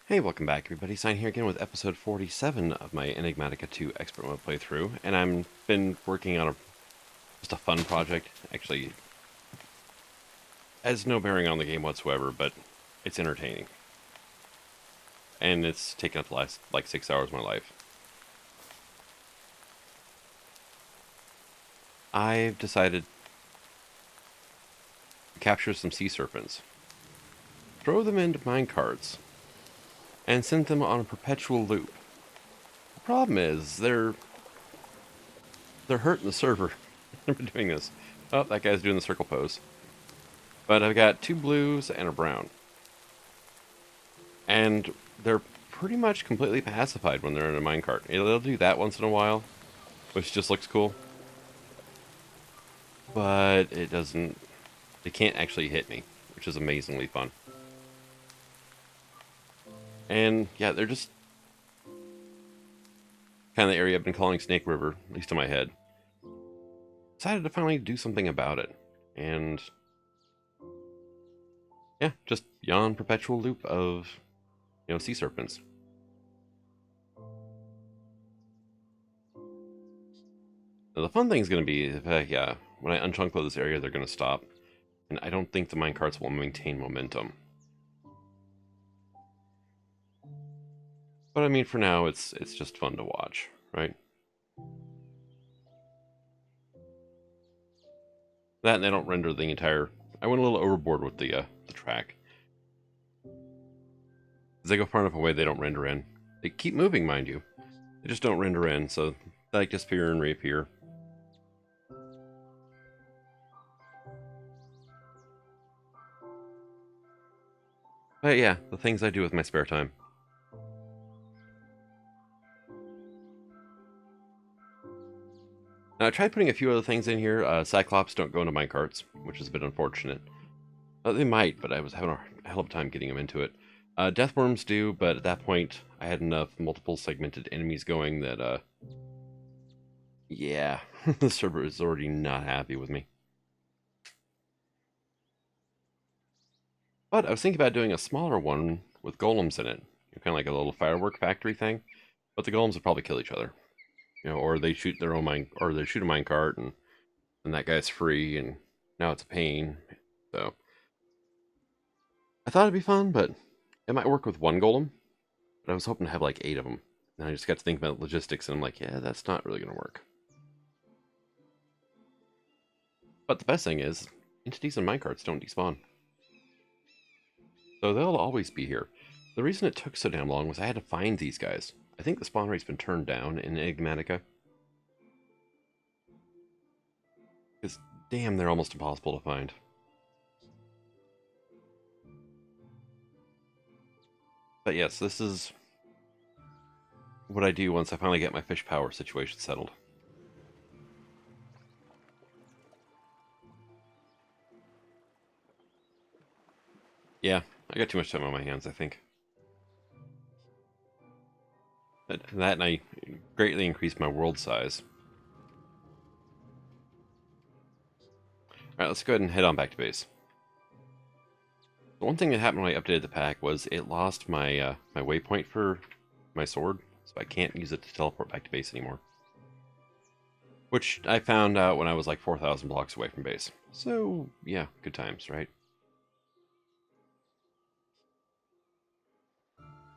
Hey, welcome back everybody. Sign here again with episode 47 of my Enigmatica 2 Expert Mode playthrough, and I'm been working on just a fun project. Actually, has no bearing on the game whatsoever, but it's entertaining. And it's taken up the last, 6 hours of my life. I've decided to capture some sea serpents, throw them into minecarts, and send them on a perpetual loop. The problem is, they're hurting the server. I've been doing this. Oh, that guy's doing the circle pose. But I've got 2 blues and a brown. And they're pretty much completely pacified when they're in a minecart. They'll do that once in a while, which just looks cool. But it doesn't... They can't actually hit me, which is amazingly fun. And yeah, they're just kind of the area I've been calling Snake River, at least in my head. Decided to finally do something about it. And yeah, just yawn perpetual loop of, sea serpents. Now, the fun thing is going to be, when I unchunk this area, they're going to stop. And I don't think the minecarts will maintain momentum. But I mean, for now, it's just fun to watch, right? That and they don't render the entire... I went a little overboard with the track. As they go far enough away, they don't render in. They keep moving, mind you. They just don't render in, so they like disappear and reappear. But yeah, the things I do with my spare time. Now, I tried putting a few other things in here. Cyclops don't go into minecarts, which is a bit unfortunate. They might, but I was having a hell of a time getting them into it. Deathworms do, but at that point, I had enough multiple segmented enemies going that, yeah, the server is already not happy with me. But I was thinking about doing a smaller one with golems in it, kind of like a little firework factory thing. But the golems would probably kill each other, or they shoot their own mine, or they shoot a minecart, and then that guy's free, and now it's a pain. So I thought it'd be fun, but it might work with one golem. But I was hoping to have like 8 of them. And I just got to think about logistics, and I'm like, yeah, that's not really going to work. But the best thing is, entities and minecarts don't despawn. So they'll always be here. The reason it took so damn long was I had to find these guys. I think the spawn rate's been turned down in Enigmatica. Because, damn, they're almost impossible to find. But yes, this is what I do once I finally get my fish power situation settled. Yeah, I got too much time on my hands, I think. That and I greatly increased my world size. Alright, let's go ahead and head on back to base. The one thing that happened when I updated the pack was it lost my my waypoint for my sword, so I can't use it to teleport back to base anymore. Which I found out when I was like 4,000 blocks away from base. So, yeah, good times, right?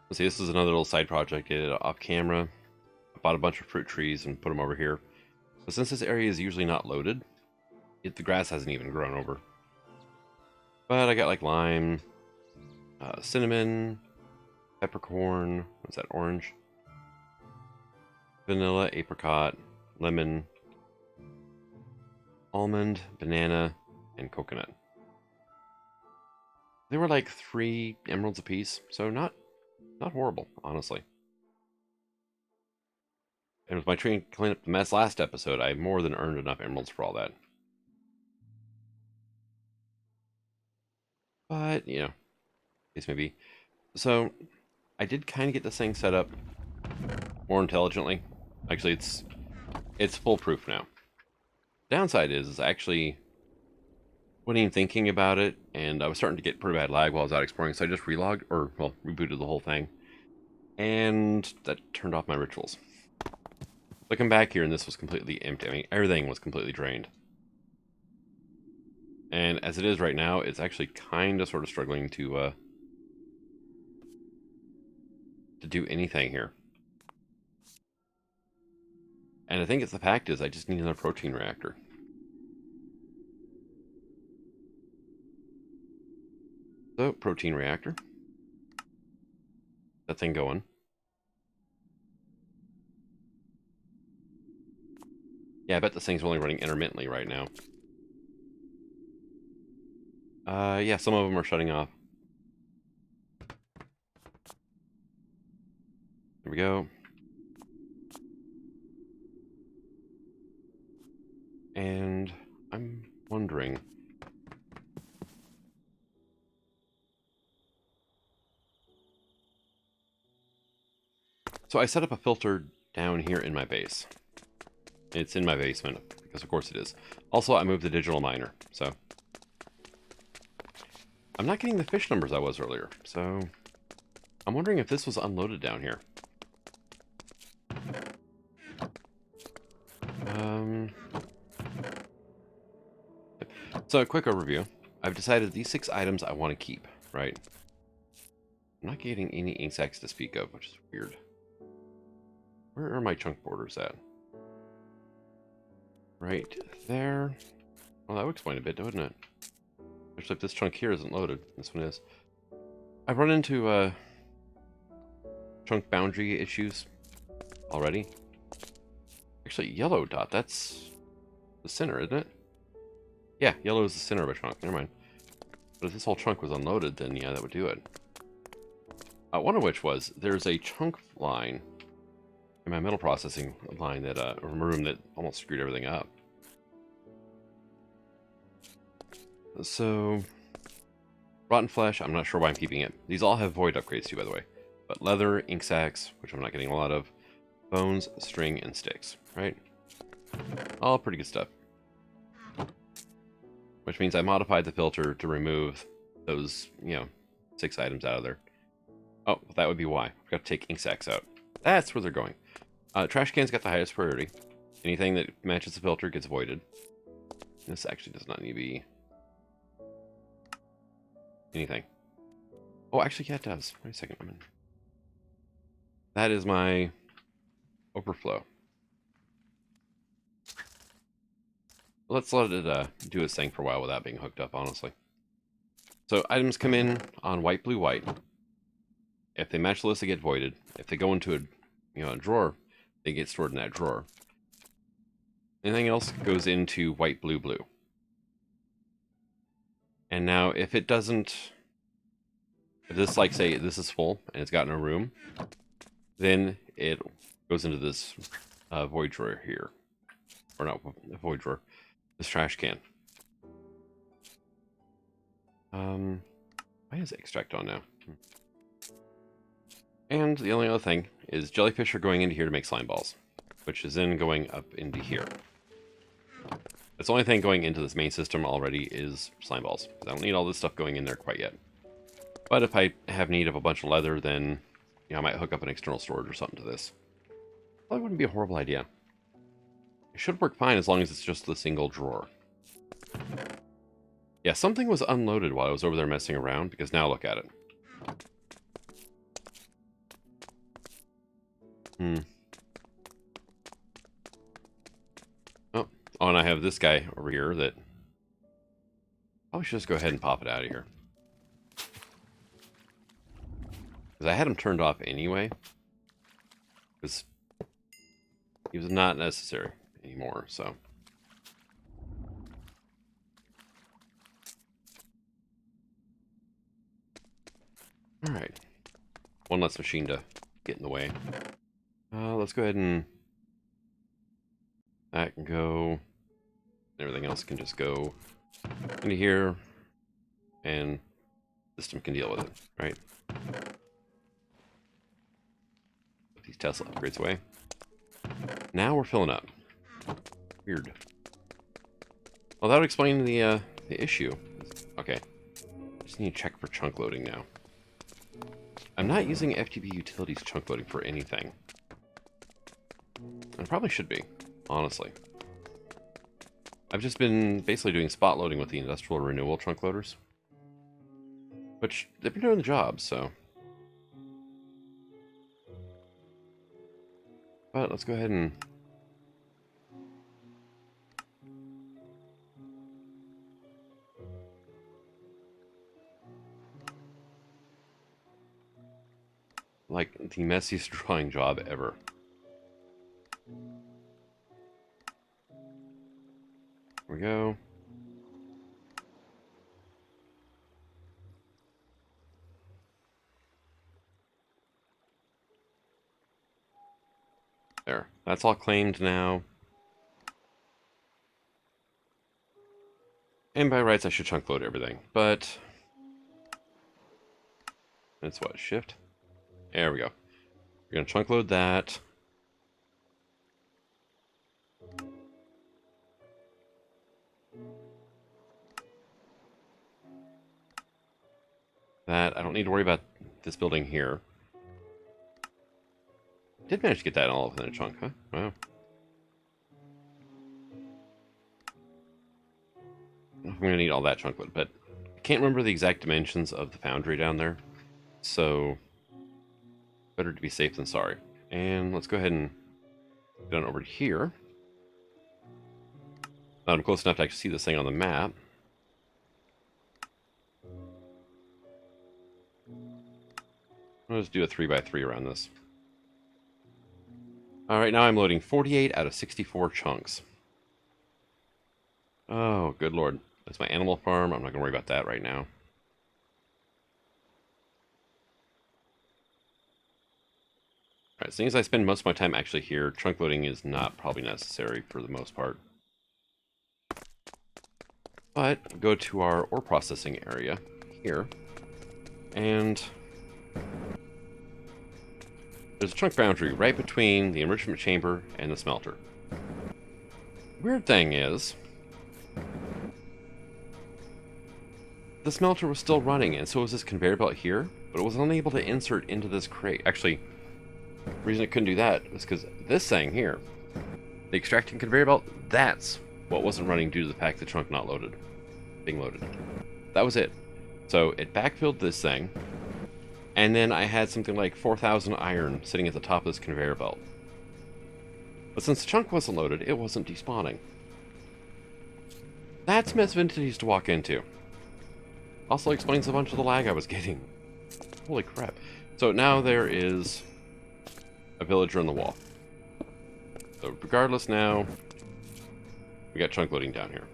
Let's see, this is another little side project I did off camera. I bought a bunch of fruit trees and put them over here. But since this area is usually not loaded, the grass hasn't even grown over. But I got like lime, cinnamon, peppercorn, what's that, orange? Vanilla, apricot, lemon, almond, banana, and coconut. They were like 3 emeralds apiece, so not horrible, honestly. And with my train cleaning up the mess last episode, I more than earned enough emeralds for all that. But, case maybe. So, I did kind of get this thing set up more intelligently. Actually, it's foolproof now. Downside is actually wasn't even thinking about it, and I was starting to get pretty bad lag while I was out exploring, so I just relogged, or, well, rebooted the whole thing. And that turned off my rituals. Looking back here, and this was completely empty. I mean, everything was completely drained. And as it is right now, it's actually kind of sort of struggling to do anything here. And I think it's the fact is I just need another protein reactor. So, protein reactor. That thing going. Yeah, I bet this thing's only running intermittently right now. Yeah, some of them are shutting off. There we go. And I'm wondering... So I set up a filter down here in my base. It's in my basement, because of course it is. Also, I moved the digital miner, so... I'm not getting the fish numbers I was earlier, so... I'm wondering if this was unloaded down here. So, a quick overview. I've decided these 6 items I want to keep, right? I'm not getting any insects to speak of, which is weird. Where are my chunk borders at? Right there. Well, that would explain a bit, wouldn't it? Especially if this chunk here isn't loaded. This one is. I've run into chunk boundary issues already. Actually, yellow dot, that's the center, isn't it? Yeah, yellow is the center of a chunk. Never mind. But if this whole chunk was unloaded, then yeah, that would do it. One of which was, there's a chunk line in my metal processing line that, room that almost screwed everything up. So, rotten flesh, I'm not sure why I'm keeping it. These all have void upgrades too, by the way. But leather, ink sacs, which I'm not getting a lot of, bones, string, and sticks, right? All pretty good stuff. Which means I modified the filter to remove those, 6 items out of there. Oh, that would be why. I've got to take ink sacs out. That's where they're going. Trash cans got the highest priority. Anything that matches the filter gets voided. This actually does not need to be anything. Oh, actually, yeah, it does. Wait a second. That is my overflow. Let's let it do its thing for a while without being hooked up, honestly. So items come in on white, blue, white. If they match the list, they get voided. If they go into a drawer, they get stored in that drawer. Anything else goes into white, blue, blue. And now, if it doesn't... If this, like, say, this is full, and it's got no room, then it goes into this void drawer here. Or not, a void drawer. This trash can. Why is extract on now? And the only other thing is jellyfish are going into here to make slime balls, which is then going up into here. That's the only thing going into this main system already is slime balls. I don't need all this stuff going in there quite yet. But if I have need of a bunch of leather, then I might hook up an external storage or something to this. That wouldn't be a horrible idea. It should work fine as long as it's just the single drawer. Yeah, something was unloaded while I was over there messing around, because now look at it. Oh, and I have this guy over here that... I should just go ahead and pop it out of here. Because I had him turned off anyway. Because he was not necessary anymore, so... Alright. One less machine to get in the way. Let's go ahead and... That can go... Everything else can just go into here. And the system can deal with it, right? Put these Tesla upgrades away. Now we're filling up. Weird. Well, that would explain the the issue is, okay, I just need to check for chunk loading now. I'm not using FTB Utilities chunk loading for anything. I probably should be, honestly. I've just been basically doing spot loading with the industrial renewal trunk loaders, which they've been doing the job, so. But let's go ahead and like the messiest drawing job ever. Here we go. There. That's all claimed now. And by rights, I should chunk load everything, but it's what, shift? There we go. We're gonna chunk load that. That, I don't need to worry about this building here. Did manage to get that all within a chunk, huh? Wow. I'm gonna need all that chunk load, but I can't remember the exact dimensions of the foundry down there. So, better to be safe than sorry. And let's go ahead and get on over to here. Now I'm close enough to actually see this thing on the map. I'll just do a 3x3 around this. Alright, now I'm loading 48 out of 64 chunks. Oh, good lord. That's my animal farm. I'm not going to worry about that right now. Alright, seeing as I spend most of my time actually here, chunk loading is not probably necessary for the most part. But go to our ore processing area here, and there's a chunk foundry right between the enrichment chamber and the smelter. Weird thing is, the smelter was still running, and so was this conveyor belt here, but it was unable to insert into this crate. Actually, the reason it couldn't do that was because this thing here, the extracting conveyor belt, that's what wasn't running due to the fact the trunk not loaded, being loaded. That was it. So it backfilled this thing, and then I had something like 4,000 iron sitting at the top of this conveyor belt. But since the chunk wasn't loaded, it wasn't despawning. That's a mess of entities to walk into. Also explains a bunch of the lag I was getting. Holy crap. So now there is a villager on the wall. So regardless now, we got chunk loading down here.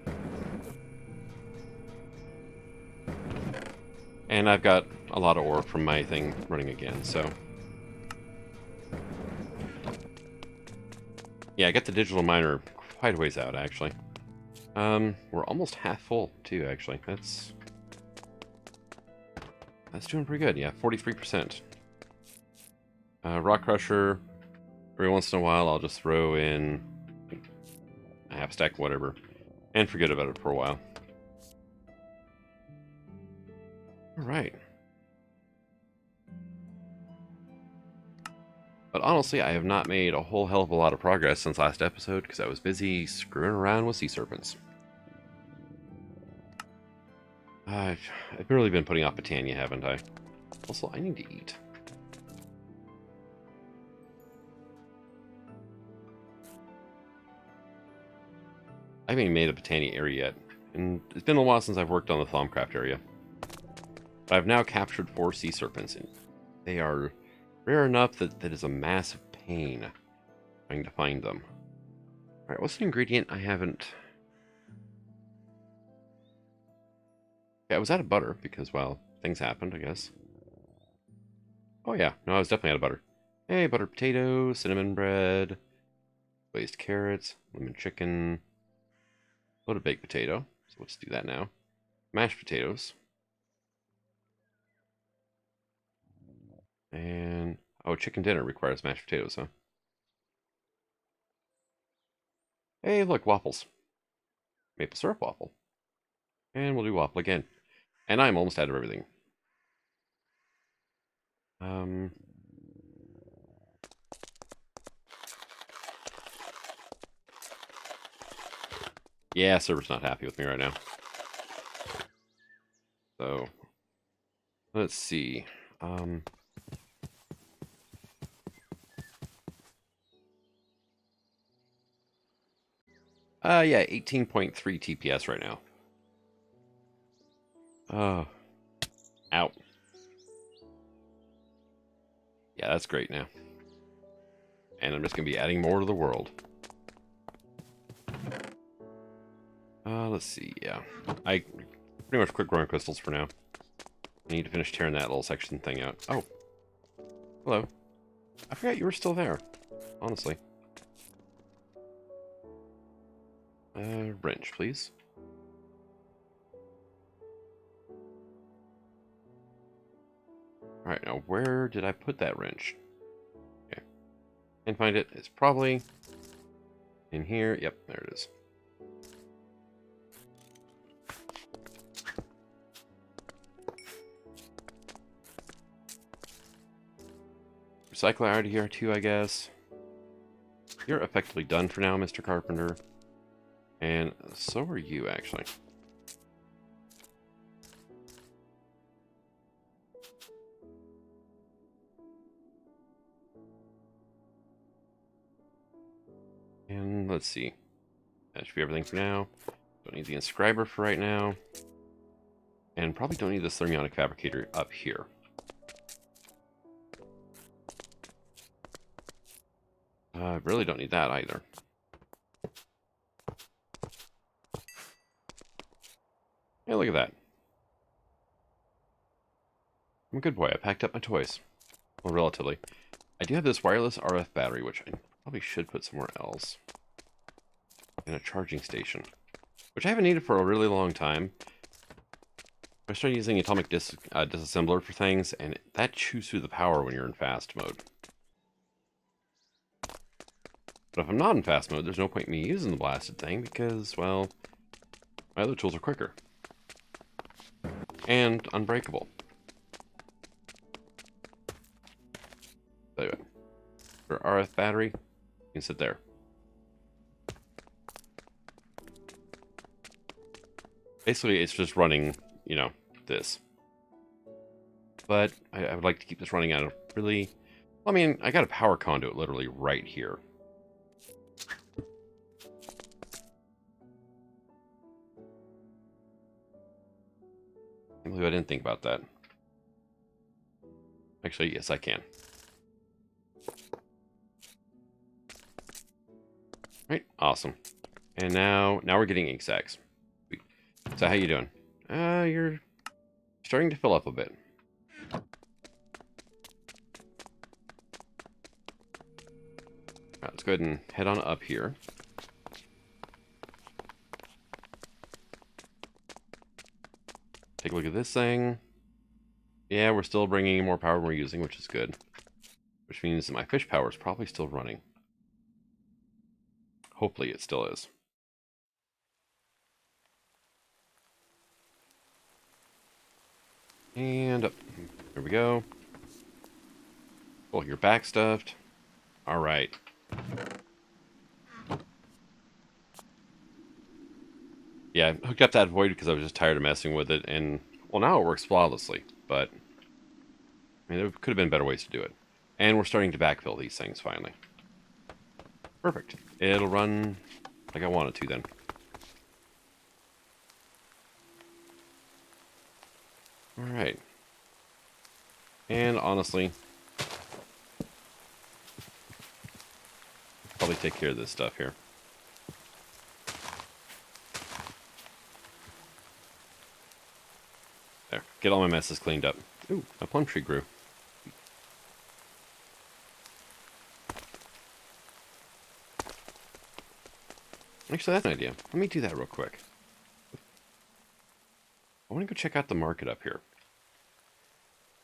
And I've got a lot of ore from my thing running again, so. Yeah, I got the digital miner quite a ways out, actually. We're almost half full, too, actually. That's doing pretty good, yeah, 43%. Rock crusher, every once in a while I'll just throw in a half stack, whatever, and forget about it for a while. Alright. But honestly, I have not made a whole hell of a lot of progress since last episode because I was busy screwing around with sea serpents. I've really been putting off Botania, haven't I? Also, I need to eat. I haven't even made a Botania area yet, and it's been a while since I've worked on the Thaumcraft area. But I've now captured 4 sea serpents, and they are rare enough that that is a massive pain trying to find them. Alright, what's the ingredient I haven't... Yeah, I was out of butter because, well, things happened, I guess. Oh yeah, no, I was definitely out of butter. Hey, buttered potato, cinnamon bread, glazed carrots, lemon chicken, loaded baked potato. So let's do that now. Mashed potatoes. And, oh, chicken dinner requires mashed potatoes, huh? Hey, look, waffles. Maple syrup waffle. And we'll do waffle again. And I'm almost out of everything. Yeah, server's not happy with me right now. So, let's see. Yeah, 18.3 TPS right now. Oh, out. Yeah, that's great now. And I'm just going to be adding more to the world. Let's see, yeah. I pretty much quit growing crystals for now. I need to finish tearing that little section thing out. Oh. Hello. I forgot you were still there, honestly. Wrench, please. Alright, now where did I put that wrench? Okay. Can't find it. It's probably in here. Yep, there it is. Recycler out of here too, I guess. You're effectively done for now, Mr. Carpenter. And so are you, actually. And let's see. That should be everything for now. Don't need the inscriber for right now. And probably don't need the thermionic fabricator up here. I really don't need that either. Hey, look at that. I'm a good boy. I packed up my toys. Well, relatively. I do have this wireless RF battery, which I probably should put somewhere else. And a charging station. Which I haven't needed for a really long time. I started using atomic disassembler for things, and that chews through the power when you're in fast mode. But if I'm not in fast mode, there's no point in me using the blasted thing because, well, my other tools are quicker. And unbreakable. So anyway, for RF battery, you can sit there. Basically, it's just running, you know, this. But I would like to keep this running out of really... I mean, I got a power conduit literally right here. I can't believe I didn't think about that. Actually, yes, I can. Right, awesome. And now we're getting ink sacs. So how you doing? You're starting to fill up a bit. Right, let's go ahead and head on up here. Take a look at this thing. Yeah, we're still bringing in more power than we're using, which is good. Which means that my fish power is probably still running. Hopefully it still is. And up. There we go. Oh, you're back stuffed. All right. Yeah, I hooked up that void because I was just tired of messing with it, and well, now it works flawlessly. But I mean, there could have been better ways to do it. And we're starting to backfill these things finally. Perfect. It'll run like I want it to then. All right. And honestly, probably take care of this stuff here. There, get all my messes cleaned up. Ooh, a plum tree grew. Actually, that's an idea. Let me do that real quick. I want to go check out the market up here.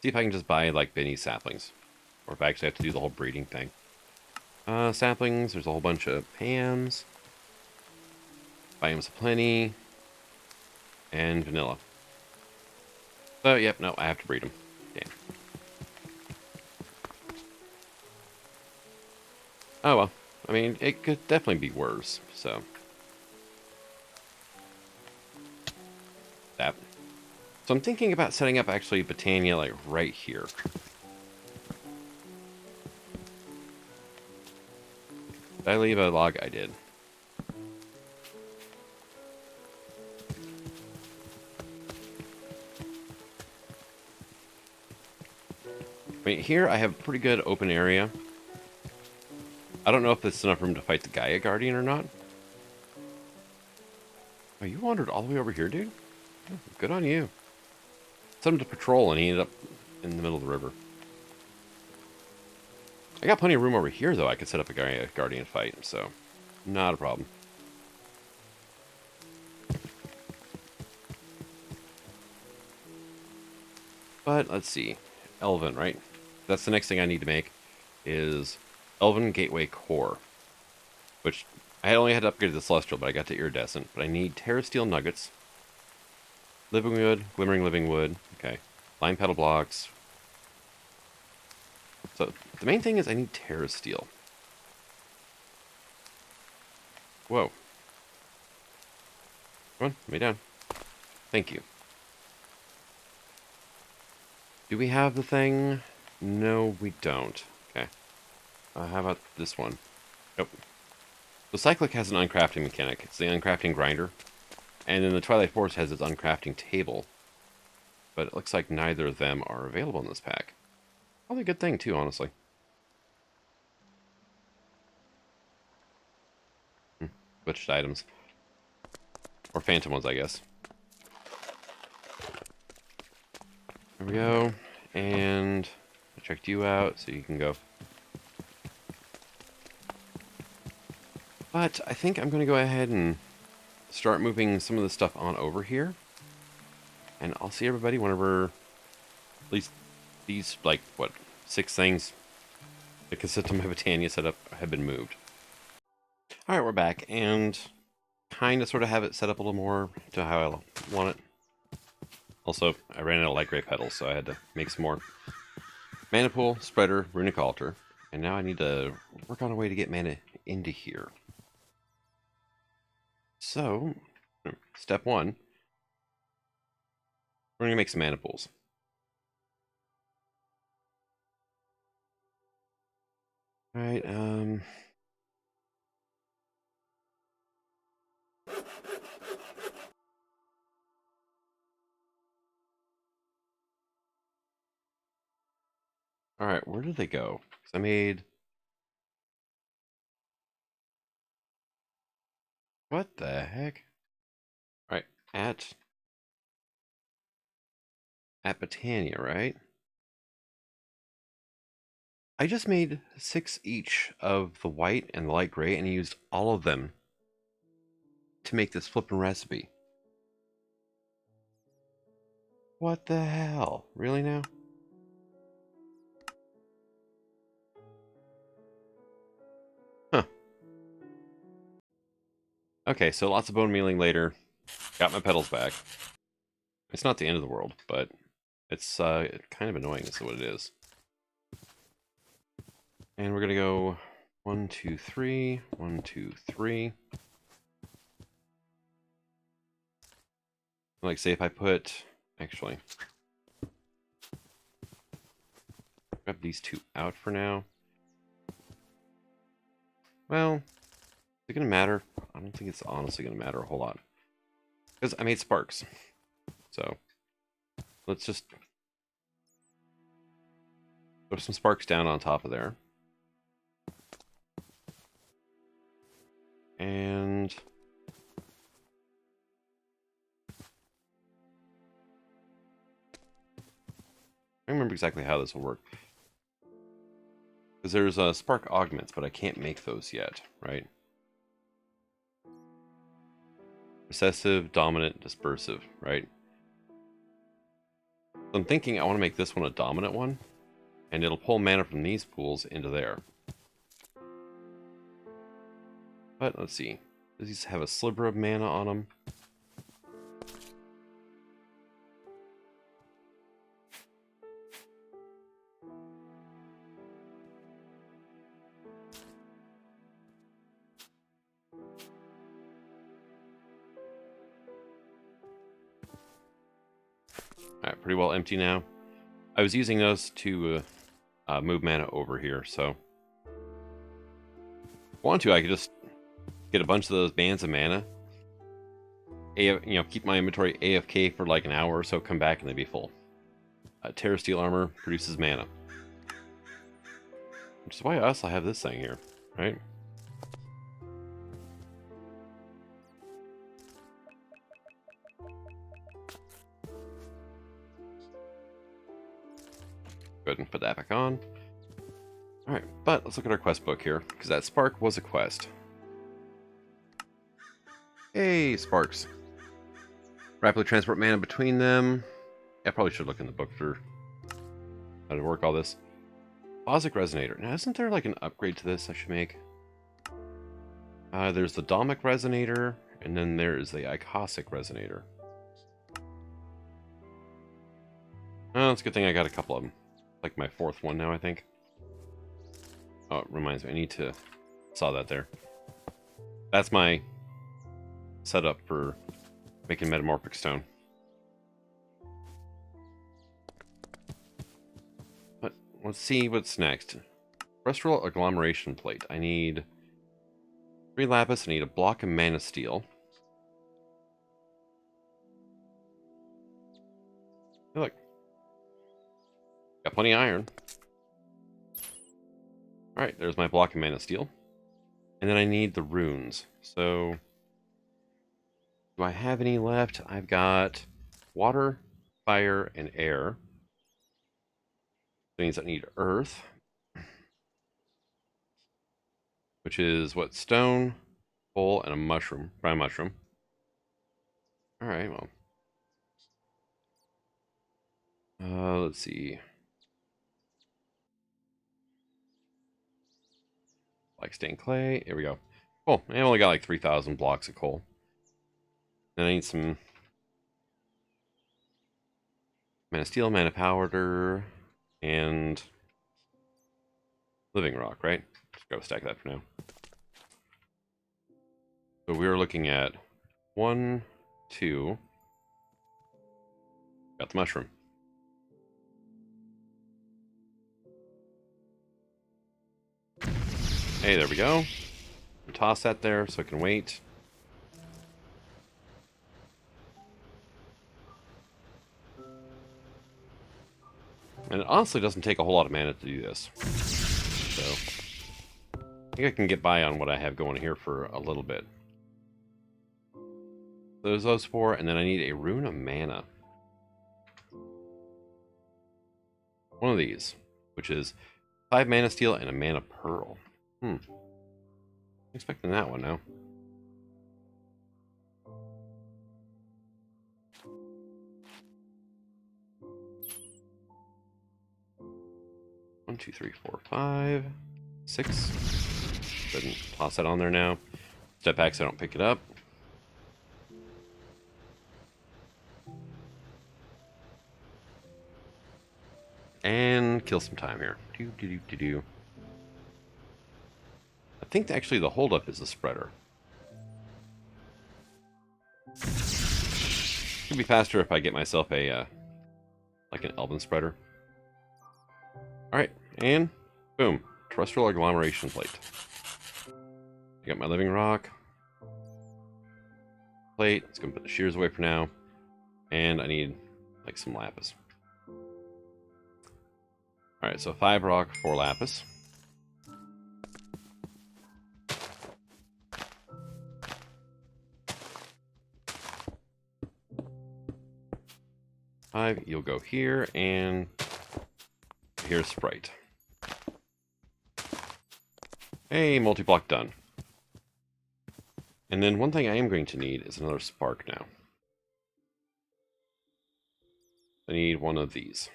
See if I can just buy, like, Benny saplings. Or if I actually have to do the whole breeding thing. Saplings, there's a whole bunch of Pams. Biomes aplenty. And vanilla. So, yep, no, I have to breed them. Damn. Oh well. I mean, it could definitely be worse, so. That. So I'm thinking about setting up, actually, Botania, like, right here. Did I leave a log? I did. I mean, here I have a pretty good open area. I don't know if there's enough room to fight the Gaia Guardian or not. Oh, you wandered all the way over here, dude? Oh, good on you. Sent him to patrol and he ended up in the middle of the river. I got plenty of room over here, though. I could set up a Gaia Guardian fight, so not a problem. But let's see. Elven, right? That's the next thing I need to make is Elven Gateway Core. Which I only had to upgrade to the Celestial, but I got to Iridescent. But I need Terra Steel Nuggets, Living Wood, Glimmering Living Wood, okay, Lime Petal Blocks. So the main thing is I need Terra Steel. Whoa. Come on, lay down. Thank you. Do we have the thing? No, we don't. Okay. How about this one? Nope. The Cyclic has an uncrafting mechanic. It's the uncrafting grinder. And then the Twilight Forest has its uncrafting table. But it looks like neither of them are available in this pack. Probably a good thing, too, honestly. Switched items. Or phantom ones, I guess. There we go. And I checked you out, so you can go. But I think I'm going to go ahead and start moving some of the stuff on over here. And I'll see everybody whenever at least these, like, what, 6 things that consist of my Botania setup have been moved. Alright, we're back, and kind of sort of have it set up a little more to how I want it. Also, I ran out of light gray petals, so I had to make some more. Mana pool, spreader, runic altar, and now I need to work on a way to get mana into here. So, step 1, we're going to make some mana pools. Alright, Alright, where did they go? 'Cause I made... What the heck? Alright, at Botania, right? I just made 6 each of the white and the light gray, and used all of them to make this flippin' recipe. What the hell? Really now? Huh. Okay, so lots of bone mealing later. Got my petals back. It's not the end of the world, but it's kind of annoying is what it is. And we're gonna go 1, 2, 3, 1, 2, 3. Like, say if I put, actually, grab these 2 out for now. Well, is it gonna matter? I don't think it's honestly gonna matter a whole lot, because I made sparks. So let's just throw some sparks down on top of there. And I don't remember exactly how this will work. Because there's spark augments, but I can't make those yet, right? Recessive, dominant, dispersive, right? So I'm thinking I want to make this one a dominant one, and it'll pull mana from these pools into there. But let's see. Does these have a sliver of mana on them? Alright, pretty well empty now. I was using those to move mana over here, so... If I want to, I could just get a bunch of those bands of mana. Keep my inventory AFK for like an hour or so, come back and they'd be full. Terra Steel Armor produces mana. Which is why I also have this thing here, right? Go ahead and put that back on. Alright, but let's look at our quest book here, because that spark was a quest. Hey, sparks. Rapidly transport mana between them. Yeah, I probably should look in the book for how to work all this. Bosic Resonator. Now, isn't there like an upgrade to this I should make? There's the Domic Resonator, and then there is the Icosic Resonator. Oh, it's a good thing I got a couple of them. Like my fourth one now, I think. Oh, it reminds me, I need to... Saw that there. That's my setup for making metamorphic stone. But let's see what's next. Terrestrial agglomeration plate. I need 3 lapis. I need a block of mana steel. Hey, look. Got plenty of iron. Alright, there's my block of mana steel. And then I need the runes. So, do I have any left? I've got water, fire, and air. That means I need earth. Which is what? Stone, coal, and a mushroom. Prime mushroom. Alright, well. Let's see. Like stained clay. Here we go. Cool. I only got like 3,000 blocks of coal. Then I need some mana steel, mana powder, and living rock, right? Just go stack that for now. So we are looking at 1, 2. Got the mushroom. Hey, there we go. Toss that there so I can wait. And it honestly doesn't take a whole lot of mana to do this. So, I think I can get by on what I have going here for a little bit. There's those 4, and then I need a rune of mana. One of these, which is 5 mana steel and a mana pearl. Expecting that one now. One, 2, 3, 4, 5, 6. Go ahead and toss that on there now. Step back so I don't pick it up. And kill some time here. I think actually the holdup is the spreader. It'd be faster if I get myself a like an elven spreader. Alright, and boom. Terrestrial agglomeration plate. I got my living rock. Plate. Let's go put the shears away for now. And I need like some lapis. Alright, so 5 rock, 4 lapis. You'll go here, and here's Sprite. Hey, multi-block done. And then one thing I am going to need is another spark now. I need one of these.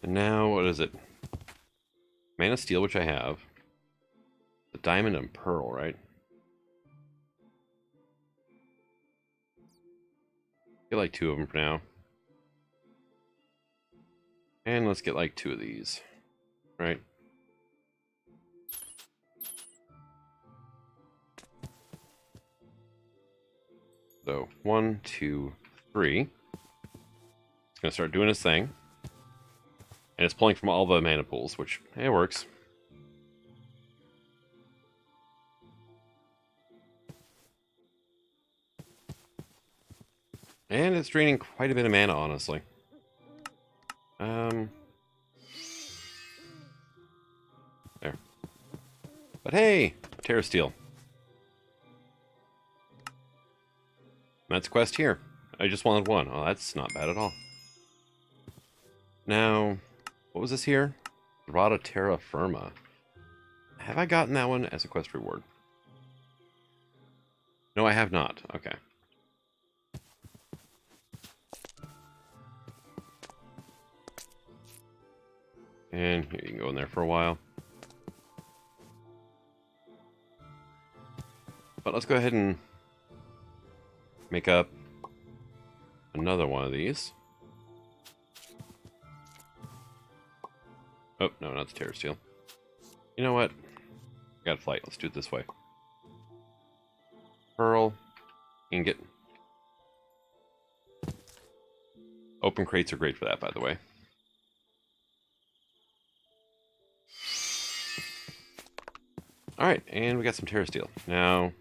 And now, what is it? Mana steel, which I have. The diamond and pearl, right? Get like 2 of them for now. And let's get like 2 of these, right? So 1, 2, 3. It's gonna start doing its thing. And it's pulling from all the mana pools, which, hey, it works. And it's draining quite a bit of mana, honestly. There. But hey, Terra Steel. That's a quest here. I just wanted one. Oh, that's not bad at all. Now, what was this here? Rata Terra Firma. Have I gotten that one as a quest reward? No, I have not. Okay. And here, you can go in there for a while. But let's go ahead and make up another one of these. Oh, no, not the Terra Steel. You know what? I got a flight. Let's do it this way. Pearl. Ingot. Open crates are great for that, by the way. Alright, and we got some Terra Steel. Now,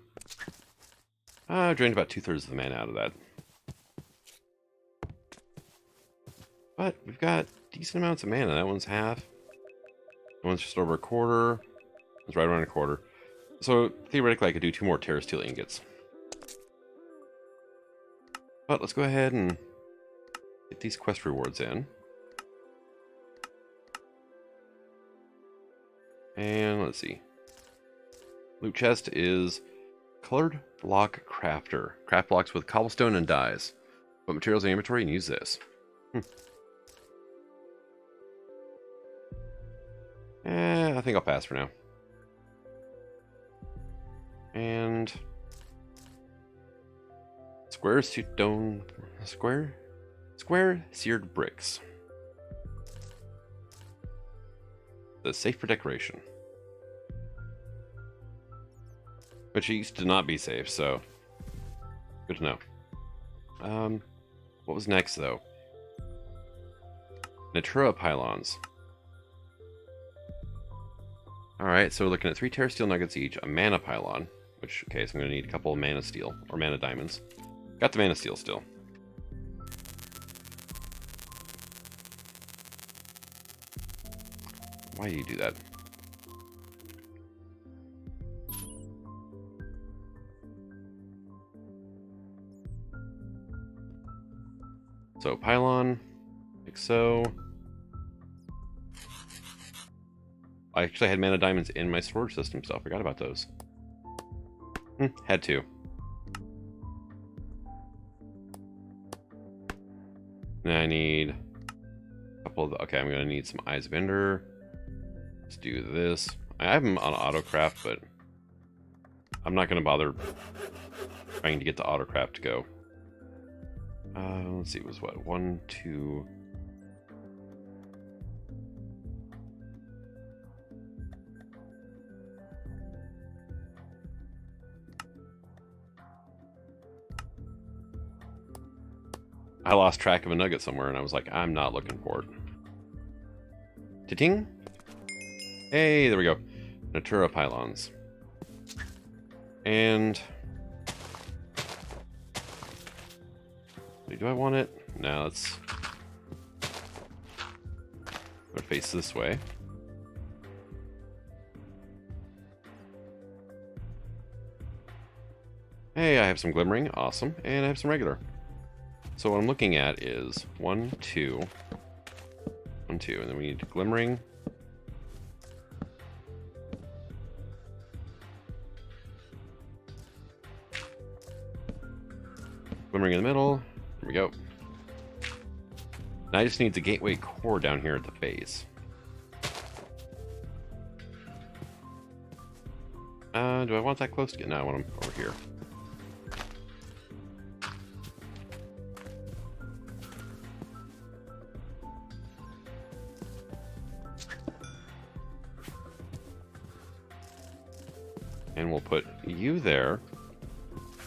I drained about 2/3 of the mana out of that. But we've got decent amounts of mana. That one's half. That one's just over a quarter. It's right around a quarter. So, theoretically, I could do 2 more Terra Steel ingots. But let's go ahead and get these quest rewards in. And let's see. Loot chest is Colored Block Crafter. Craft blocks with cobblestone and dyes. Put materials in inventory and use this. I think I'll pass for now. And square seared bricks. The safe for decoration. Which used to not be safe, so good to know. What was next though? Natura pylons. Alright, so we're looking at 3 Terra Steel nuggets each, a mana pylon, which, okay, so I'm going to need a couple of mana steel, or mana diamonds. Got the mana steel still. Why do you do that? So, pylon, like so. I actually had mana diamonds in my storage system, so I forgot about those. Had to. Then I need a couple of... Okay, I'm going to need some Eyes of Ender. Let's do this. I have them on autocraft, but I'm not going to bother trying to get the autocraft to go. Let's see, it was what? 1, 2... I lost track of a nugget somewhere, and I was like, I'm not looking for it. Ta-ting! Hey, there we go. Natura pylons. And... do I want it? No, let's... go face this way. Hey, I have some glimmering. Awesome. And I have some regular. So what I'm looking at is 1, 2, 1, 2, and then we need glimmering. Glimmering in the middle. There we go. Now I just need the gateway core down here at the base. Do I want that close to get? No, I want them over here. And we'll put you there.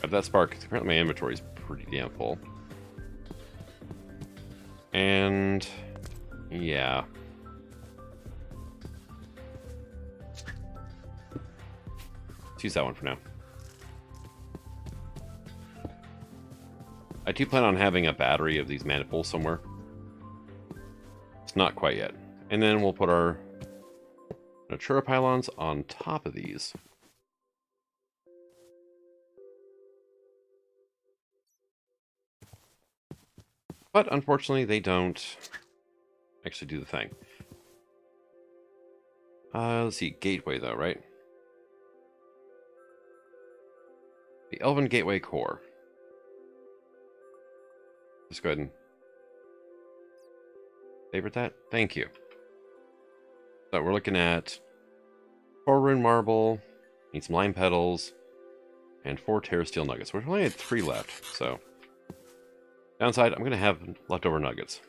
Grab that spark, 'cause apparently my inventory is pretty damn full. And yeah. Let's use that one for now. I do plan on having a battery of these maniples somewhere. It's not quite yet. And then we'll put our Natura pylons on top of these. But unfortunately, they don't actually do the thing. Let's see, gateway though, right? The Elven Gateway Core. Just go ahead and favorite that. Thank you. So we're looking at 4 rune marble, need some lime petals, and 4 terra steel nuggets. We're only at 3 left, so downside, I'm gonna have leftover nuggets.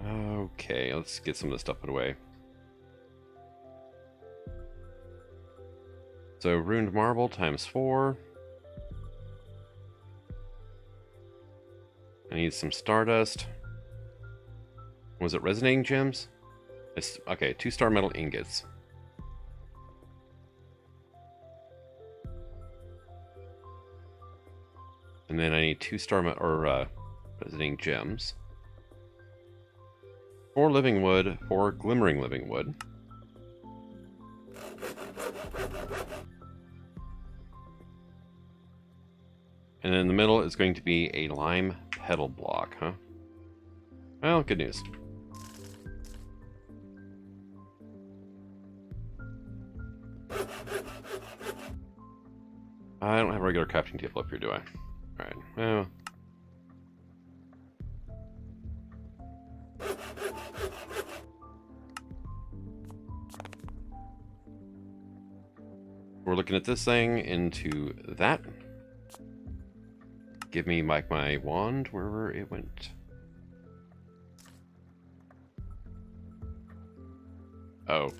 Okay, let's get some of this stuff put away. So ruined marble times 4. I need some stardust. Was it resonating gems? It's, okay, 2 star metal ingots. And then I need 2 star resonating gems. 4 living wood, 4 glimmering living wood. And then in the middle is going to be a lime petal block, huh? Well, good news. I don't have a regular crafting table up here, do I? Alright, well. We're looking at this thing into that. Give me my wand wherever it went. Oh.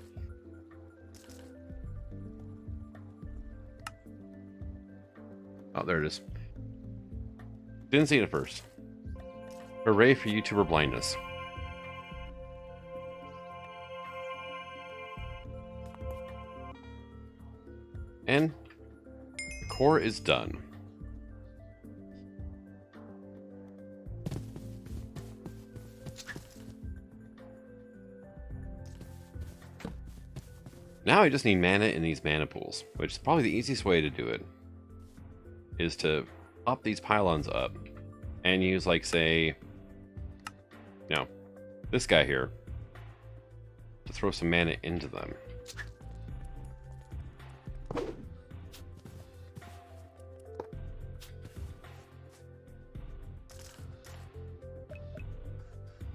Oh, there it is. Didn't see it at first. Hooray for YouTuber blindness. And the core is done. Now I just need mana in these mana pools, which is probably the easiest way to do it. Is to up these pylons up and use, like, say, you know, this guy here to throw some mana into them.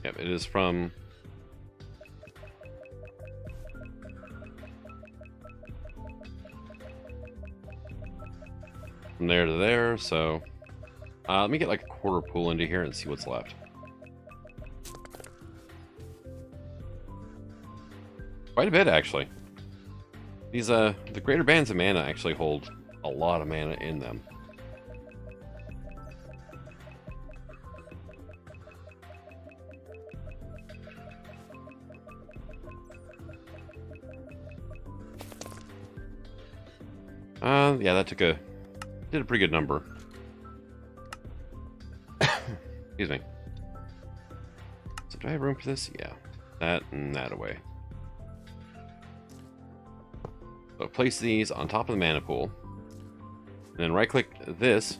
Yep, it is from there to there, so let me get like a quarter pool into here and see what's left. Quite a bit, actually. These the greater bands of mana actually hold a lot of mana in them. Yeah, that did a pretty good number. Excuse me. So do I have room for this? Yeah. That and that away. So place these on top of the mana pool. And then right click this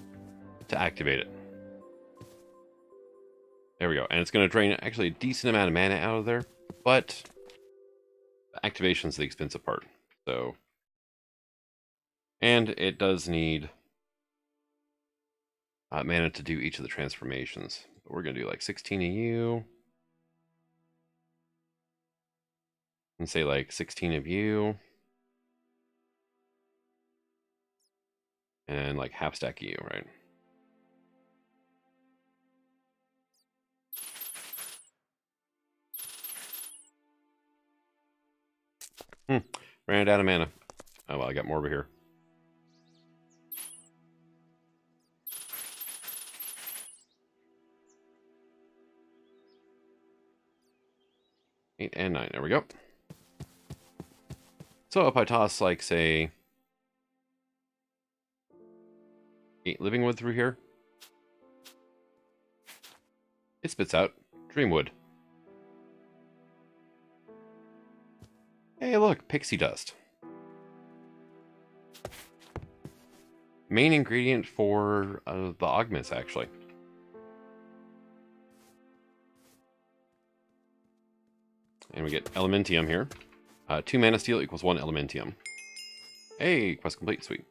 to activate it. There we go. And it's going to drain actually a decent amount of mana out of there. But the activation's the expensive part. So, and it does need mana to do each of the transformations. But we're going to do like 16 of you. And say like 16 of you. And like half stack of you, right? Ran out of mana. Oh well, I got more over here. Eight and 9. There we go. So if I toss, like, say, 8 living wood through here, it spits out Dreamwood. Hey, look, pixie dust. Main ingredient for the augments, actually. And we get Elementium here. 2 mana steel equals 1 Elementium. Hey, quest complete, sweet.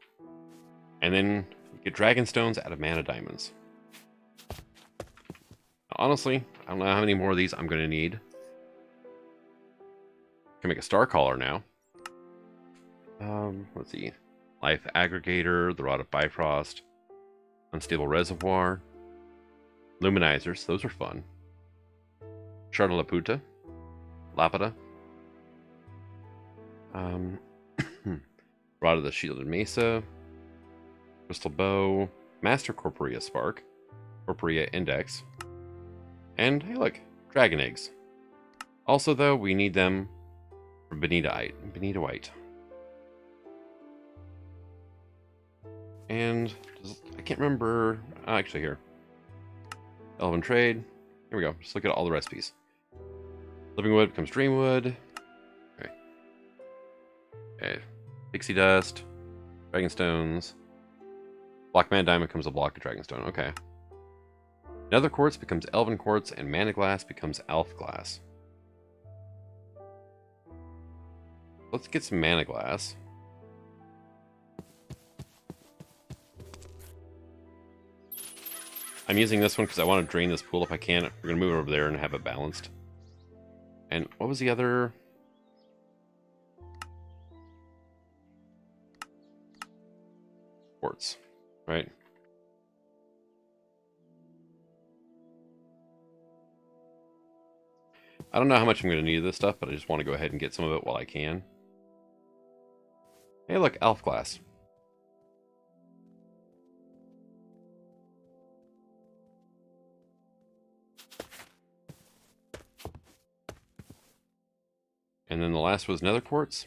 And then you get Dragon Stones out of Mana Diamonds. Now, honestly, I don't know how many more of these I'm going to need. Can make a Star Caller now. Let's see. Life Aggregator, the Rod of Bifrost, Unstable Reservoir, Luminizers, those are fun. Shard of Laputa, Lapida, Rod of the Shielded Mesa, Crystal Bow, Master Corporea Spark, Corporea Index, and hey look, Dragon Eggs. Also though, we need them for Bonita White. And I can't remember, actually here. Elven Trade, here we go, just look at all the recipes. Living Wood becomes Dreamwood. Okay. Pixie Dust, Dragon Stones. Block Mana Diamond becomes a block of Dragonstone. Okay. Nether Quartz becomes Elven Quartz, and Mana Glass becomes Elf Glass. Let's get some Mana Glass. I'm using this one because I want to drain this pool if I can. We're going to move it over there and have it balanced. And what was the other? Quartz, right? I don't know how much I'm going to need of this stuff, but I just want to go ahead and get some of it while I can. Hey, look, Elf Glass. And then the last was Nether Quartz.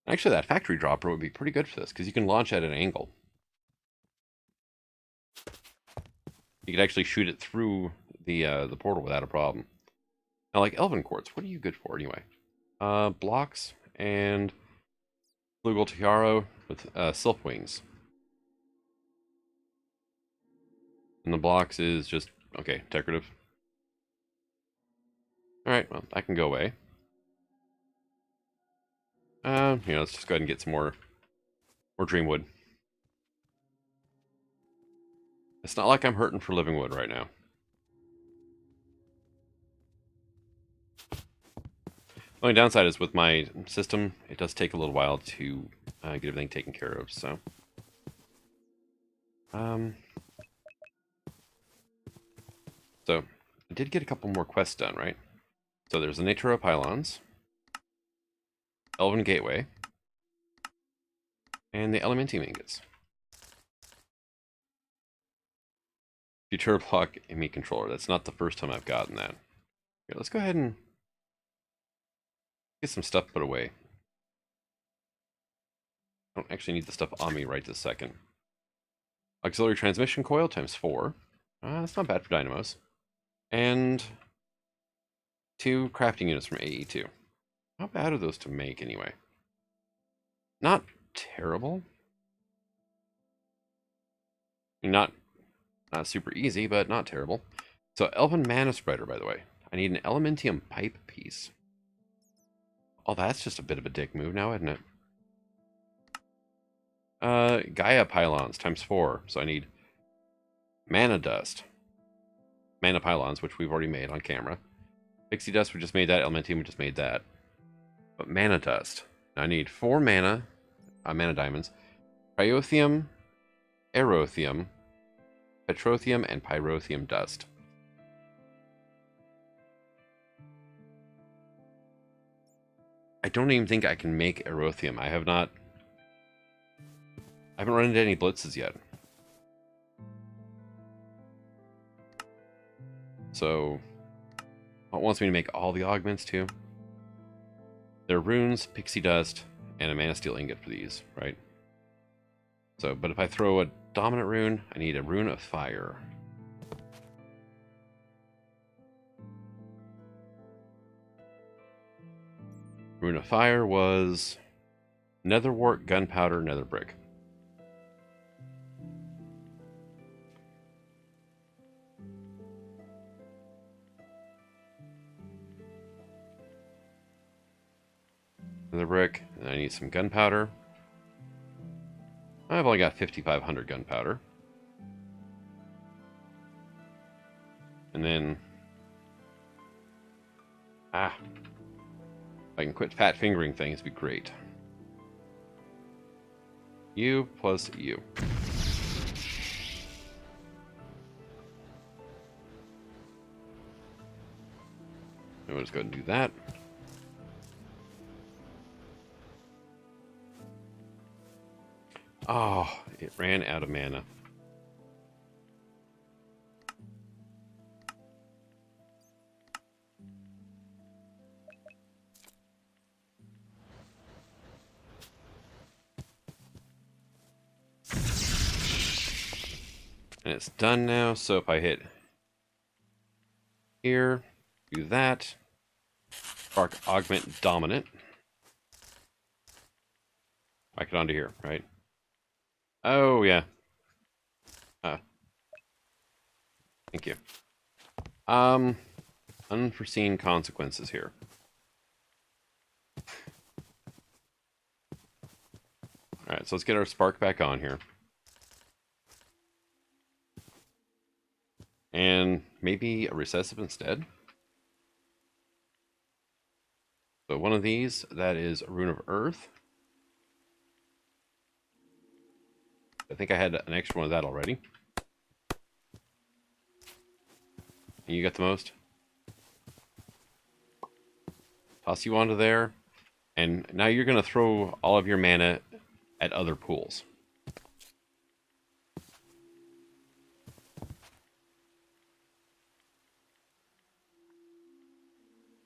Actually, that factory dropper would be pretty good for this, because you can launch at an angle. You could actually shoot it through the portal without a problem. Now, like Elven Quartz, what are you good for anyway? Blocks and Flugel Tiaro with Silk Wings. And the blocks is just, okay, decorative. Alright, well, that can go away. Let's just go ahead and get some more Dreamwood. It's not like I'm hurting for living wood right now. The only downside is with my system, it does take a little while to get everything taken care of, so. So, I did get a couple more quests done, right? So there's the Natura Pylons, Elven Gateway, and the Elementium Ingots. Future Block ME Controller. That's not the first time I've gotten that. Here, let's go ahead and get some stuff put away. I don't actually need the stuff on me right this second. Auxiliary Transmission Coil times 4. That's not bad for dynamos. And 2 crafting units from AE2. How bad are those to make anyway? Not terrible. Not super easy, but not terrible. So Elven Mana Spreader, by the way. I need an Elementium Pipe piece. Oh, that's just a bit of a dick move now, isn't it? Gaia Pylons times 4. So I need Mana Dust. Mana Pylons, which we've already made on camera. Pixie Dust, we just made that. Elementium, we just made that. But Mana Dust. Now I need 4 mana, Mana Diamonds. Pyothium, Aerothium, Petrothium, and Pyrothium Dust. I don't even think I can make Erothium. I haven't run into any blitzes yet. So, it wants me to make all the augments too. There are runes, pixie dust, and a mana steel ingot for these, right? So, but if I throw a dominant rune, I need a rune of fire. Rune of fire was netherwort, gunpowder, nether brick. Nether brick, and I need some gunpowder. I've only got 5,500 gunpowder. And then... if I can quit fat fingering things, it'd be great. U plus U. And we'll just go ahead and do that. Oh, it ran out of mana. And it's done now, so if I hit here, do that, spark augment dominant, whack it onto here, right? Oh, yeah. Thank you. Unforeseen consequences here. Alright, so let's get our spark back on here. And maybe a recessive instead. So one of these, that is a rune of earth. I think I had an extra one of that already. And you got the most. Toss you onto there. And now you're going to throw all of your mana at other pools.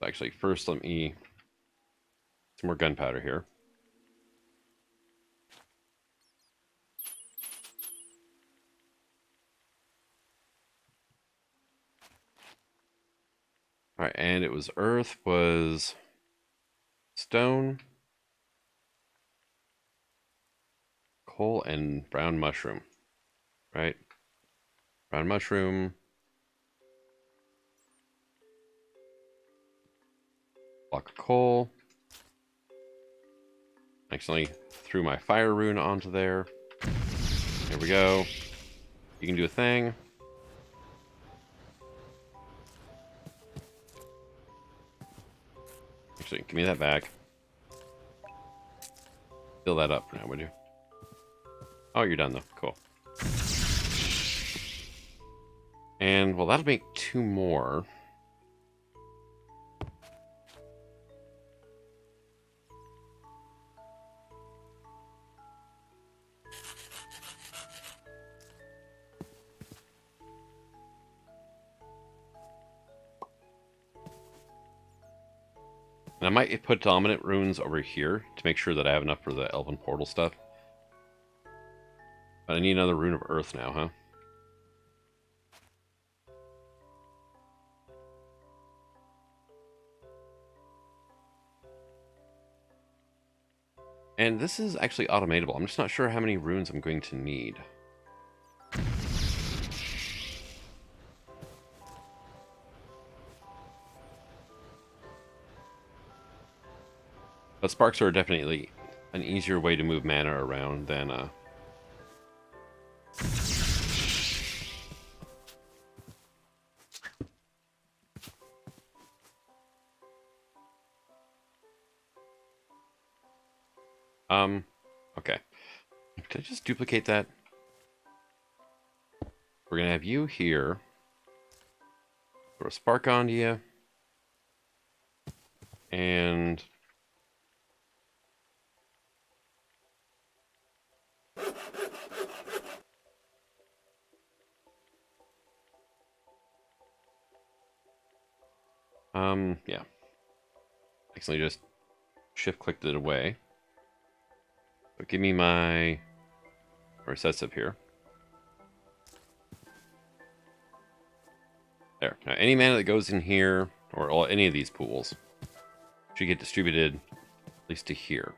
Actually, first let me... some more gunpowder here. Alright, and it was earth, was stone, coal, and brown mushroom. Right? Brown mushroom. Block of coal. Actually threw my fire rune onto there. There we go. You can do a thing. Actually, give me that back. Fill that up for now, would you? Oh, you're done though. Cool. And, well, that'll make 2 more. And I might put dominant runes over here to make sure that I have enough for the elven portal stuff. But I need another rune of earth now, huh? And this is actually automatable. I'm just not sure how many runes I'm going to need. But sparks are definitely an easier way to move mana around than okay. Did I just duplicate that? We're gonna have you here. Throw a spark onto you. And Yeah. Accidentally just shift-clicked it away. But give me my recessive here. There. Now, any mana that goes in here, or any of these pools, should get distributed at least to here.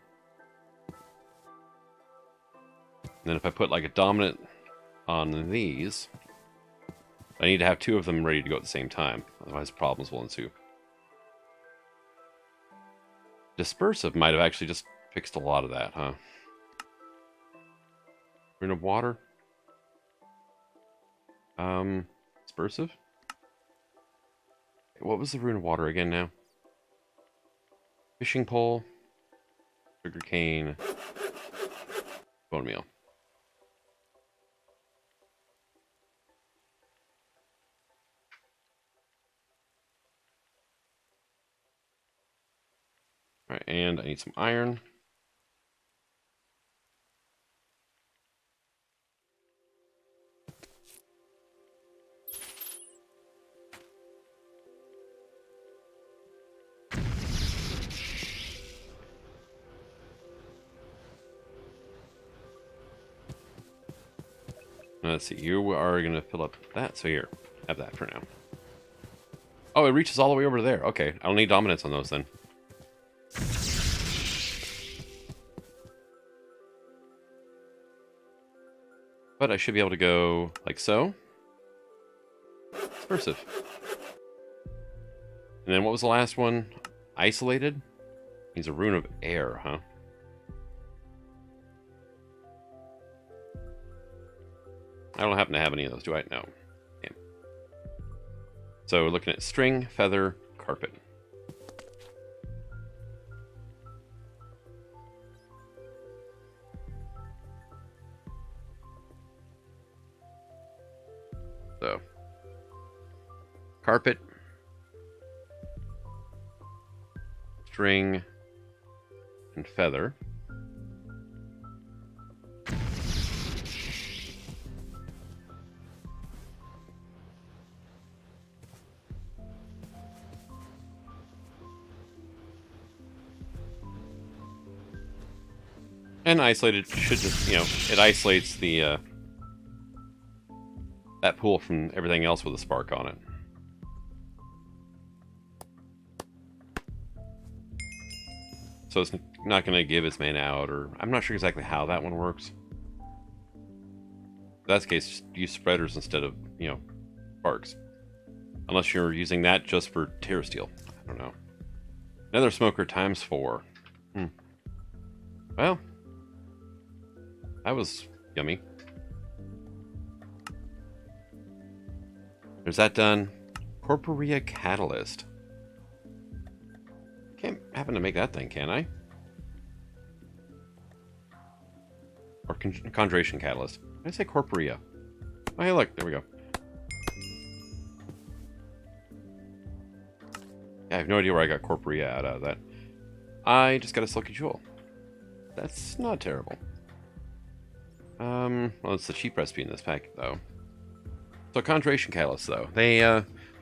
And then if I put like a dominant on these, I need to have two of them ready to go at the same time. Otherwise problems will ensue. Dispersive might have actually just fixed a lot of that, huh? Rune of water? Dispersive? What was the rune of water again now? Fishing pole, sugar cane, bone meal. Alright, and I need some iron. Let's see, you are going to fill up that, so here, have that for now. Oh, it reaches all the way over there. Okay, I don't need dominance on those then. But I should be able to go like so. Dispersive. And then what was the last one? Isolated? He's a rune of air, huh? I don't happen to have any of those, do I? No. Damn. So we're looking at string, feather, carpet. So, carpet, string, and feather. And isolated should just, it isolates the that pool from everything else with a spark on it. So it's not going to give its mana out, or I'm not sure exactly how that one works. In that case, just use spreaders instead of, sparks. Unless you're using that just for Terra Steel. I don't know. Another smoker times 4. Well, that was yummy. There's that done. Corporea Catalyst. Can't happen to make that thing, can I? Or Conjuration Catalyst. Did I say Corporea? Oh, hey, look. There we go. Yeah, I have no idea where I got Corporea out of that. I just got a Silky Jewel. That's not terrible. Well, it's the cheap recipe in this pack, though. So, Conjuration Catalyst, though. They,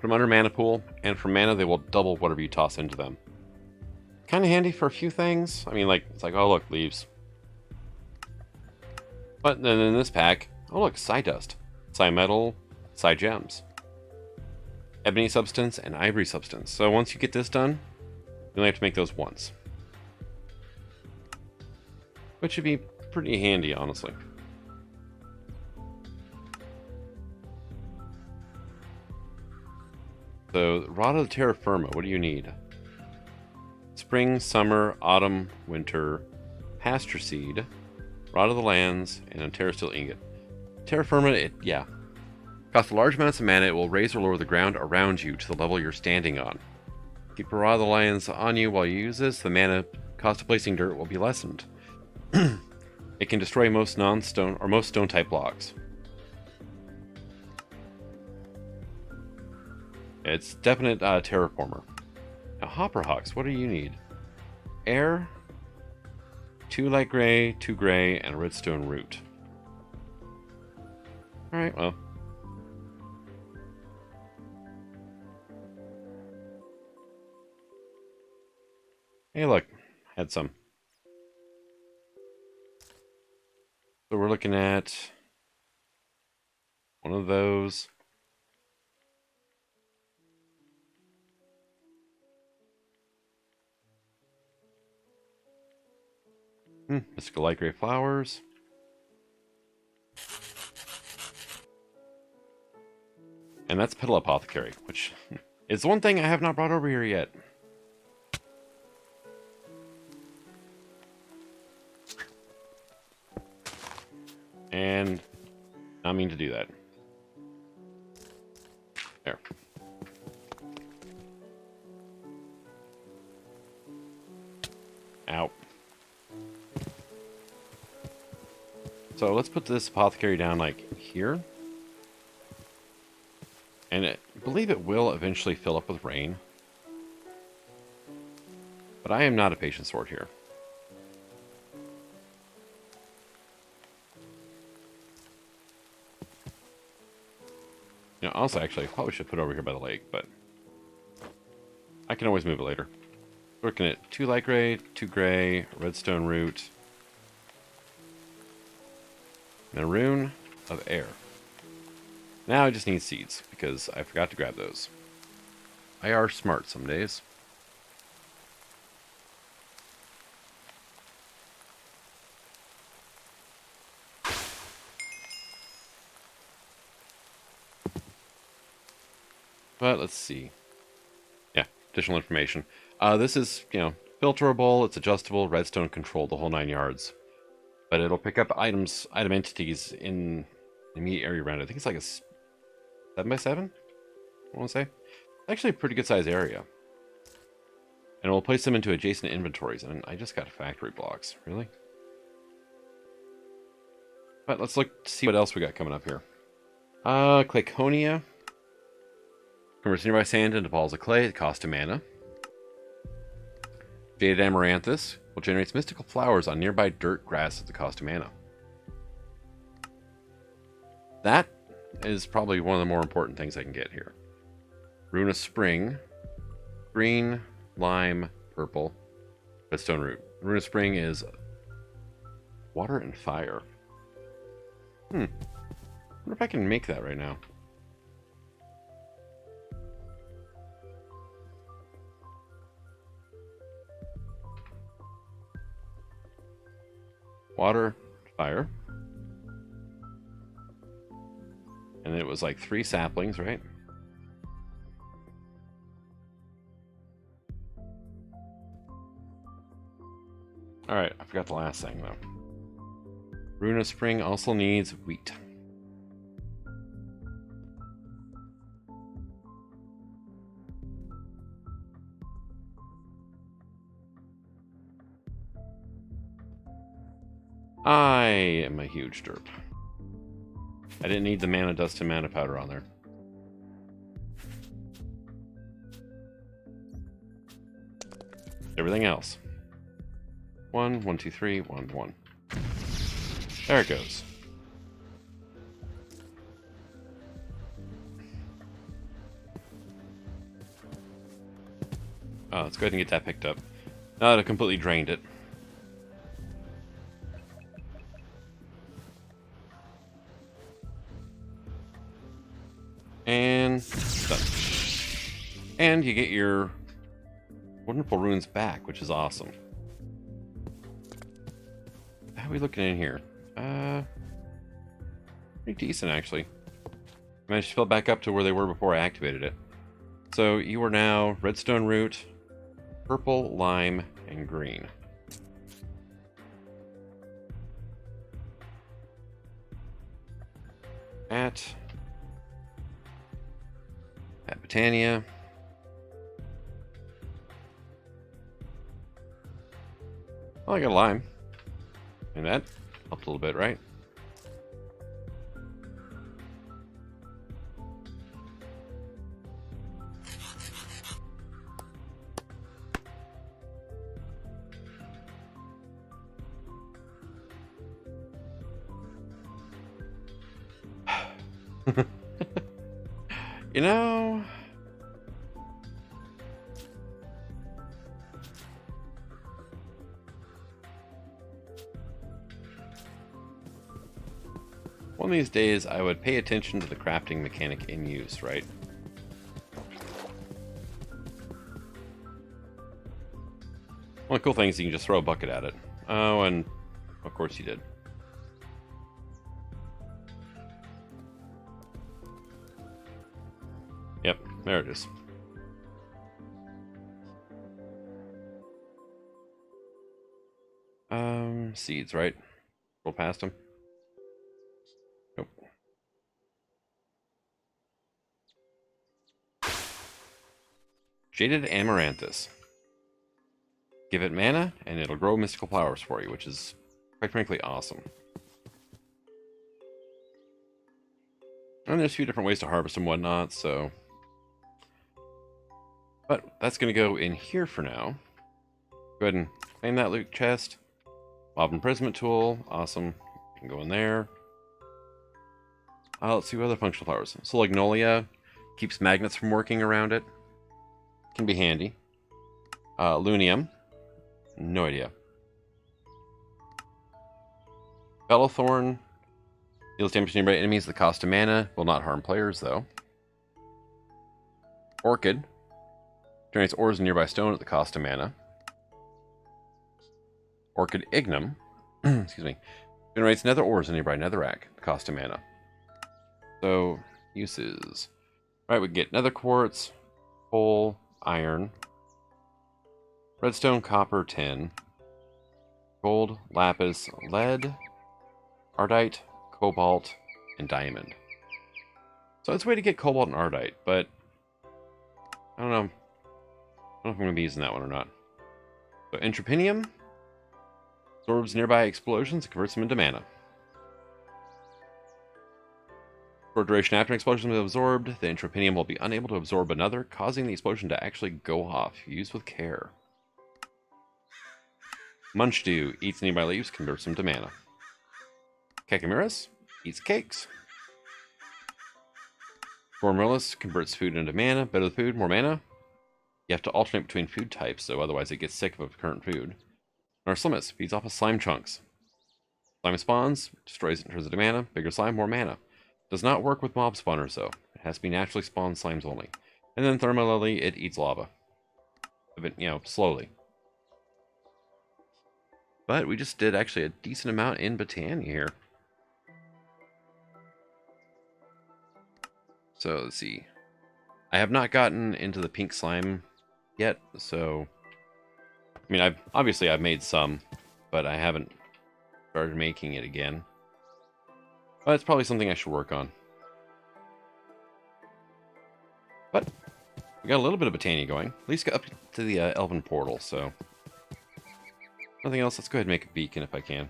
from under mana pool, and from mana, they will double whatever you toss into them. Kind of handy for a few things. I mean, it's like, oh, look, leaves. But then in this pack, oh, look, Psy Dust, Psy Metal, Psy Gems, Ebony Substance, and Ivory Substance. So once you get this done, you only have to make those once. Which should be pretty handy, honestly. So, Rod of the Terra Firma, what do you need? Spring, Summer, Autumn, Winter, Pasture Seed, Rod of the Lands, and a Terra Steel Ingot. Terra Firma, costs large amounts of mana. It will raise or lower the ground around you to the level you're standing on. Keep a Rod of the Lands on you while you use this. The mana cost of placing dirt will be lessened. It can destroy most non-stone or most stone-type blocks. It's definite terraformer. Now, Hopperhawks, what do you need? Air, 2 light gray, 2 gray, and a redstone root. Alright, well. Hey, look, had some. So we're looking at one of those. Mystical light gray flowers. And that's Petal Apothecary, which is one thing I have not brought over here yet. And not mean to do that. There. Ow. So let's put this apothecary down like here. And I believe it will eventually fill up with rain. But I am not a patient sort here. You know, also, actually, I probably should put it over here by the lake, but I can always move it later. We're looking at 2 light gray, 2 gray, redstone root, and a rune of air. Now I just need seeds, because I forgot to grab those. I are smart some days. But let's see. Yeah, additional information. This is, you know, filterable, it's adjustable, redstone controlled, the whole 9 yards. But it'll pick up item entities in the immediate area around it. I think it's like a 7x7, I want to say. Actually a pretty good size area. And we'll place them into adjacent inventories. And I just got factory blocks. Really? But let's look to see what else we got coming up here. Clayconia. Converts nearby sand into balls of clay at cost 2 mana. Jaded Amaranthus will generate mystical flowers on nearby dirt grass at the cost of mana. That is probably one of the more important things I can get here. Rune of Spring. Green, lime, purple, redstone root. Rune of Spring is water and fire. I wonder if I can make that right now. Water, fire. And it was like 3 saplings, right? Alright, I forgot the last thing though. Rune of Spring also needs wheat. I am a huge derp. I didn't need the mana dust and mana powder on there. Everything else. 1, 1, 2, 3, 1, 1. There it goes. Oh, let's go ahead and get that picked up. Now that I've completely drained it. And done. And you get your wonderful runes back, which is awesome. How are we looking in here? Pretty decent, actually. Managed to fill back up to where they were before I activated it. So you are now redstone root, purple, lime, and green. At Botania. Well, I got a lime. And that helped a little bit, right? You know, One of these days, I would pay attention to the crafting mechanic in use, right? One of the cool things is you can just throw a bucket at it. Oh, and of course you did. Yep, there it is. Seeds, right? Roll past them. Nope. Jaded Amaranthus. Give it mana, and it'll grow mystical flowers for you, which is, quite frankly, awesome. And there's a few different ways to harvest and whatnot, so... But that's going to go in here for now. Go ahead and claim that loot chest. Mob imprisonment tool, awesome. You can go in there. Let's see what other functional flowers. Solagnolia keeps magnets from working around it. Can be handy. Lunium. No idea. Bellowthorn deals damage to nearby enemies at the cost of mana. Will not harm players, though. Orchid generates ores in nearby stone at the cost of mana. Orchid Ignum, excuse me, generates nether ores in nearby netherrack at the cost of mana. So, uses. Right, we get nether quartz, coal, iron, redstone, copper, tin, gold, lapis, lead, ardite, cobalt, and diamond. So it's a way to get cobalt and ardite, but I don't know. I don't know if I'm going to be using that one or not. So Entropinium absorbs nearby explosions and converts them into mana. For a duration after an explosion is absorbed, the Entropinium will be unable to absorb another, causing the explosion to actually go off. Use with care. Munchdew eats nearby leaves, converts them to mana. Kakamiris eats cakes. Gormillis converts food into mana. Better the food, more mana. You have to alternate between food types, so otherwise it gets sick of a current food. Narslimus feeds off of slime chunks. Slime spawns, destroys it, turns into mana. Bigger slime, more mana. Does not work with mob spawners, though. It has to be naturally spawned slimes only. And then Thermalily, it eats lava. A bit, slowly. But we just did actually a decent amount in Botania here. So, let's see. I have not gotten into the pink slime yet, so... I mean, I've made some, but I haven't started making it again. But it's probably something I should work on. But we got a little bit of Botania going. At least got up to the Elven Portal, so... Nothing else, let's go ahead and make a beacon if I can.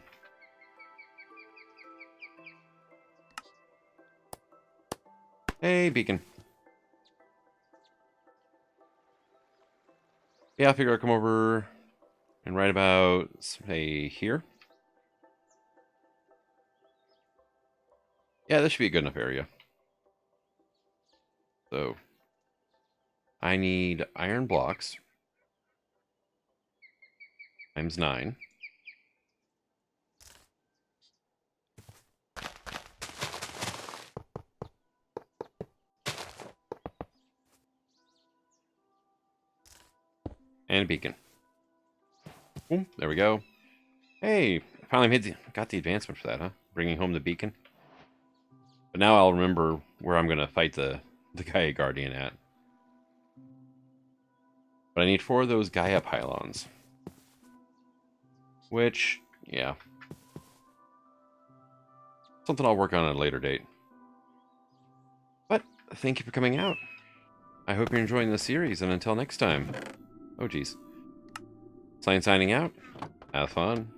Hey, beacon. Yeah, I figure I'll come over and right about, say, here. Yeah, this should be a good enough area. So, I need iron blocks. Times 9. And a beacon. Boom, there we go. Hey, I finally got the advancement for that, huh? Bringing home the beacon. But now I'll remember where I'm going to fight the Gaia Guardian at. But I need 4 of those Gaia pylons. Which, yeah. Something I'll work on at a later date. But, thank you for coming out. I hope you're enjoying the series, and until next time. Oh, geez. Signing out. Have fun.